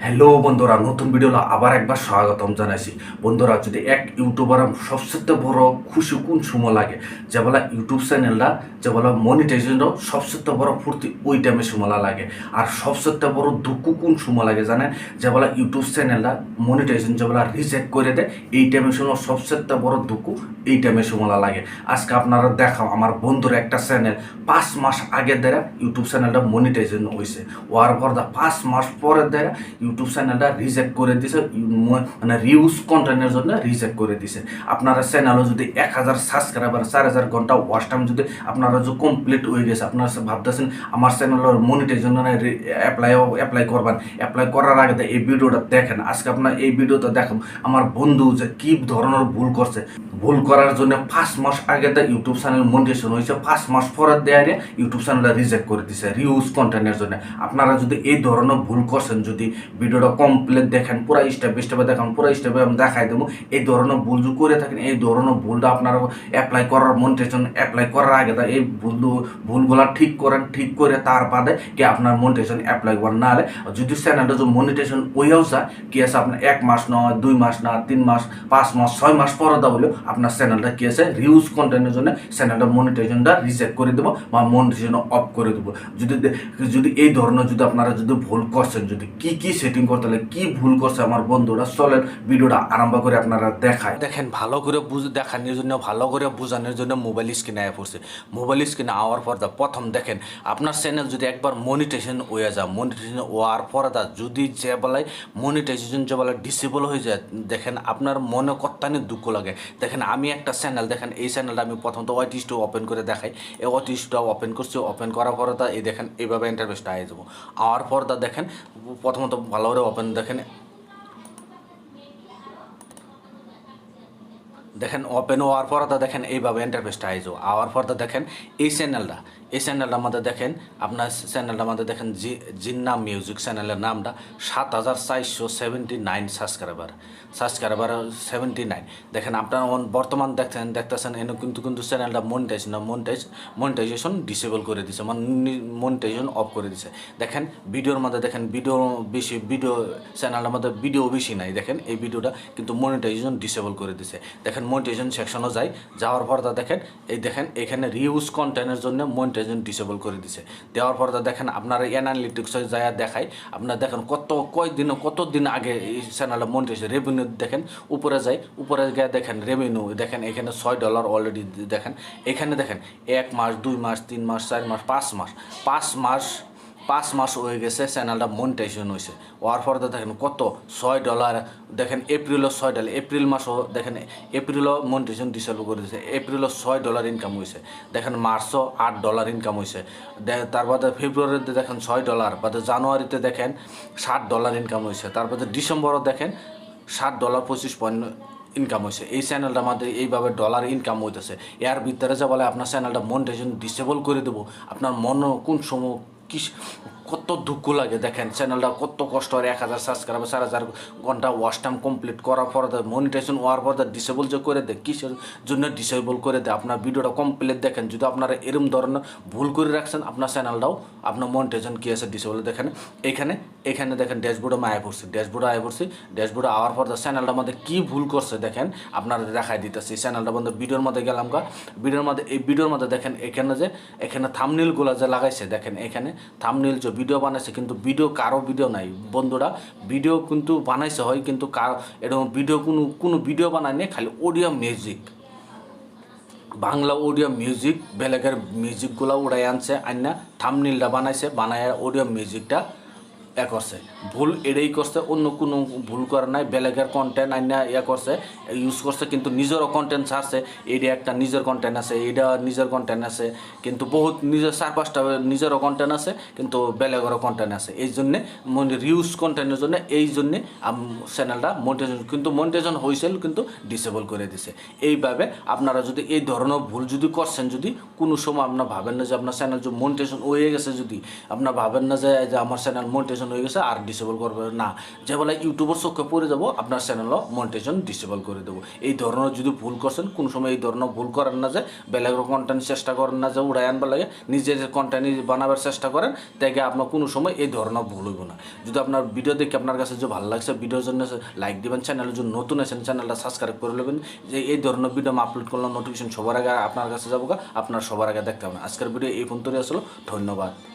Hello বন্ধুরা, নতুন video আবার একবার স্বাগতম জানাইছি। বন্ধুরা, যদি এক ইউটিউবার সবচেয়ে বড় খুশি কোন সময় লাগে, যে বলা ইউটিউব চ্যানেলটা যে বলা মনিটাইজেশন সবচেয়ে বড় ফুর্তি ওই টাইমে সময় লাগে। আর সবচেয়ে বড় দুঃখ কোন সময় লাগে জানেন, যে বলা ইউটিউব চ্যানেলটা মনিটাইজেশন যে বলা রিজেক্ট করে দেয়, এই টাইমে সময় সবচেয়ে বড় দুঃখ এই টাইমে সময় লাগে। আজকে আপনারা দেখাও আমার বন্ধুর একটা চ্যানেল 5 মাস আগে দ্বারা ইউটিউব চ্যানেলটা মনিটাইজেশন হয়েছে, ওয়ার পর 5 মাস পরের দ্বারা ইউটিউব চ্যানেলটা রিজেক্ট করে দিছে, মানে রিউজ কন্টেন্টের জন্য রিজেক্ট করে দিছে। আপনারা চ্যানেলও যদি 1000 সাবস্ক্রাইবার 4000 ঘন্টা ওয়াচ টাইম যদি আপনারা যে কমপ্লিট হয়ে গেছে, আপনারা ভাবতেছেন আমার চ্যানেলের মনিটাইজেশন অ্যাপ্লাই করবেন, অ্যাপ্লাই করার আগে এই ভিডিওটা দেখেন। আজকে আপনার এই ভিডিওটা দেখেন আমার বন্ধু যে কি ধরনের ভুল করছে। ভুল করার জন্য 5 মাস আগে ইউটিউব চ্যানেল মনিটাইজেশন হয়েছে, 5 মাস পরে দেয়ারে ইউটিউব চ্যানেলটা রিজেক্ট করে দিছে রিউজ কন্টেন্টের জন্য। আপনারা যদি এই ধরনের ভুল করছেন, যদি ভিডিওটা কমপ্লিট দেখেন, পুরো স্টেপ বাই স্টেপে দেখেন, পুরো স্টেপে আমি দেখাই দেবো। এই ধরনের ভুল যদি করে থাকেন, এই ধরনের ভুলটা আপনারা অ্যাপ্লাই করার মনিটাইজেশন অ্যাপ্লাই করার আগে এই ভুলগুলা ঠিক করেন, ঠিক করে তার বাদে কি আপনার মনিটাইজেশন অ্যাপ্লাই করেন। না হলে যদি চ্যানেলটা যদি মনিটাইজেশন ওইও যায় কি আছে, আপনার 1 মাস না 2 মাস না 3 মাস 5 মাস 6 মাস পরে দেওয়া হলেও আপনার চ্যানেলটা কি আছে রিউজ কন্টেন্টের জন্য চ্যানেলটা মনিটাইজেশনটা রিজেক্ট করে দেবো বা মনিটাইজেশন অফ করে দেবো। যদি এই ধরনের যদি আপনারা যদি ভুল করছেন, যদি কি সেটিং করতে হলে কি ভুল করছে আমার বন্ধুরা, চলেন ভিডিওটা আরম্ভ করে আপনারা দেখায় দেখেন। ভালো করে দেখানোর জন্য, ভালো করে বোঝানোর জন্য মোবাইল স্ক্রিনে আয়া পড়ছে। মোবাইল স্ক্রিনে আওয়ার পর প্রথম দেখেন আপনার চ্যানেল যদি একবার মনিটাইজেশন হয়ে যায়, মনিটাইজেশন হওয়ার পর যদি যে বেলায় মনিটাইজেশন যে বেলায় ডিসেবল হয়ে যায়, দেখেন আপনার মনে কত্তানি দুঃখ লাগে। দেখেন আমি একটা চ্যানেল, দেখেন এই চ্যানেলটা আমি প্রথমত ওয়াইটিসটা ওপেন করে দেখাই। এই ওয়াইটিসটা ওপেন করছি, ওপেন করার পরে এই দেখেন এইভাবে ইন্টারফেসটা আয়ে যাবো। আওয়ার পর দেখেন প্রথমত ভালো করে ওপেন দেখেন, দেখেন ওপেন হওয়ার পর দেখেন এইভাবে ইন্টারফেসটা আইজো। আওয়ার পর দেখেন এই চ্যানেলটার মধ্যে দেখেন আপনার চ্যানেলটার মধ্যে দেখেন জিন্না মিউজিক চ্যানেলের নামটা 7479 সাবস্ক্রাইবার 79। দেখেন আপনার বর্তমান দেখতেছেন এনে কিন্তু চ্যানেলটা মনিটাইজেশন ডিসেবল করে দিছে, মানে মনিটাইজেশন অফ করে দিছে। দেখেন ভিডিওর মধ্যে দেখেন ভিডিও চ্যানেলটার মধ্যে ভিডিও বেশি নাই। দেখেন এই ভিডিওটা কিন্তু মনিটাইজেশন ডিসেবল করে দিছে। দেখেন মনিটাইজেশন সেকশনও যাওয়ার পর দেখেন এই দেখেন এখানে রিউজ কন্টেন্টের জন্য মনিটাইজেশন ডিসেবল করে দিছে। দেওয়ার পর দেখেন আপনার অ্যানালিটিক্সে যায় দেখায়, আপনার দেখেন কতদিন আগে এই চ্যানেলে মনিটাইজেশন রেভিনিউ দেখেন উপরে গিয়ে দেখেন রেভিনিউ দেখেন এখানে $6 অলরেডি। দেখেন এখানে দেখেন 1 মাস 2 মাস 3 মাস 4 মাস 5 মাস হয়ে গেছে চ্যানেলটা মনিটাইজেশন হয়েছে। হওয়ার পর দেখেন কত $6। দেখেন এপ্রিলও $6, এপ্রিল মাসও দেখেন এপ্রিলও মনিটাইজেশন ডিসেবল করে দিয়েছে, এপ্রিলও $6 ইনকাম হয়েছে। দেখেন মার্চও $8 ইনকাম হয়েছে। তারপরে ফেব্রুয়ারিতে দেখেন $6, বাদে জানুয়ারিতে দেখেন $60 ইনকাম হয়েছে। তারপরে ডিসেম্বরও দেখেন $60 25 ইনকাম হয়েছে। এই চ্যানেলটা আমাদের এইভাবে ডলার ইনকাম হইতেছে। এর ভিতরে যে বলে আপনার চ্যানেলটা মনিটাইজেশন ডিসেবল করে দেবো, আপনার মনে কোন সময় কত দুঃখ লাগে। দেখেন চ্যানেলটা কত কষ্ট হয়, 1000 সাবস্ক্রাইবার 4000 ঘন্টা ওয়াচ টাইম কমপ্লিট করার পর মনিটাইজেশন হওয়ার পর ডিসেবল যে করে দেয়, কিসের জন্য ডিসেবল করে দেয়। আপনার ভিডিওটা কমপ্লিট দেখেন, যদি আপনারা এরম ধরনের ভুল করে রাখছেন আপনার চ্যানেলটাও আপনার মনিটাইজেশন কী আছে ডিসেবল। দেখেন এখানে দেখেন ড্যাশবোর্ডে আয় পড়ছি, ড্যাশবোর্ডে আওয়ার পর চ্যানেলটার মধ্যে কী ভুল করছে দেখেন আপনারা দেখাই দিতেছি। চ্যানেলটার মধ্যে ভিডিওর মধ্যে গেলাম ভিডিওর মধ্যে দেখেন এখানে থাম্বনেইলগুলো যে লাগাইছে, দেখেন এখানে থাম্বনেইল যে ভিডিও বানাইছে, কিন্তু কারো ভিডিও নাই বন্ধুরা। ভিডিও কিন্তু বানাইছে হয়, কিন্তু এরকম ভিডিও কোনো ভিডিও বানায় নেই, খালি audio music, Bangla audio music বেলেগের মিউজিকগুলো উড়াই আনছে, আইনা থাম্বনেইলটা বানায় অডিও মিউজিকটা করছে। ভুল এটাই করছে, অন্য কোনো ভুল করে নাই। বেলেগের কন্টেন্ট আইনা করছে, ইউজ করছে, কিন্তু নিজেরও কন্টেন্ট ছাড়ছে। এইটা একটা নিজের কন্টেন্ট আছে, এইটা নিজের কন্টেন্ট আছে, কিন্তু বহুত নিজের 4-5টা নিজেরও কন্টেন্ট আছে, কিন্তু বেলেগেরও কন্টেন্ট আছে। এই জন্যে রিউজ কন্টেন্টের জন্য এই জন্যে চ্যানেলটা মনিটাইজেশন হয়েছিল, কিন্তু ডিসেবল করে দিছে। এইভাবে আপনারা যদি এই ধরনের ভুল যদি করছেন, যদি কোনো সময় আপনার ভাবেন না যে আপনার চ্যানেল যে মনিটাইজেশন হয়ে গেছে, যদি আপনার ভাবেন না যে আমার চ্যানেল মনিটাইজেশন হয়ে গেছে আর ডিসেবল করবে না, যে বলে ইউটিউবের চোখে পড়ে যাবো আপনার চ্যানেলও মনিটাইজেশন ডিসেবল করে দেবো। এই ধরনের যদি ভুল করছেন কোনো সময় এই ধরনের ভুল করেন না, যে বেলেগের কন্টেন্ট চেষ্টা করেন না যে উড়াই আনবার লাগে, নিজের কন্টেন্ট বানাবার চেষ্টা করেন, তাইকে আপনার কোনো সময় এই ধরনের ভুল হইব না। যদি আপনার ভিডিও দেখে আপনার কাছে যে ভালো লাগছে, ভিডিওর জন্য লাইক দিবেন, চ্যানেলের জন্য নতুন আছেন চ্যানেলটা সাবস্ক্রাইব করে নেবেন, যে এই ধরনের ভিডিও আমি আপলোড করলাম নোটিফিকেশন সবার আগে আপনার কাছে যাবো, আপনার সবার আগে দেখতে হবে। আজকের ভিডিও এই পর্যন্তই আসলো, ধন্যবাদ।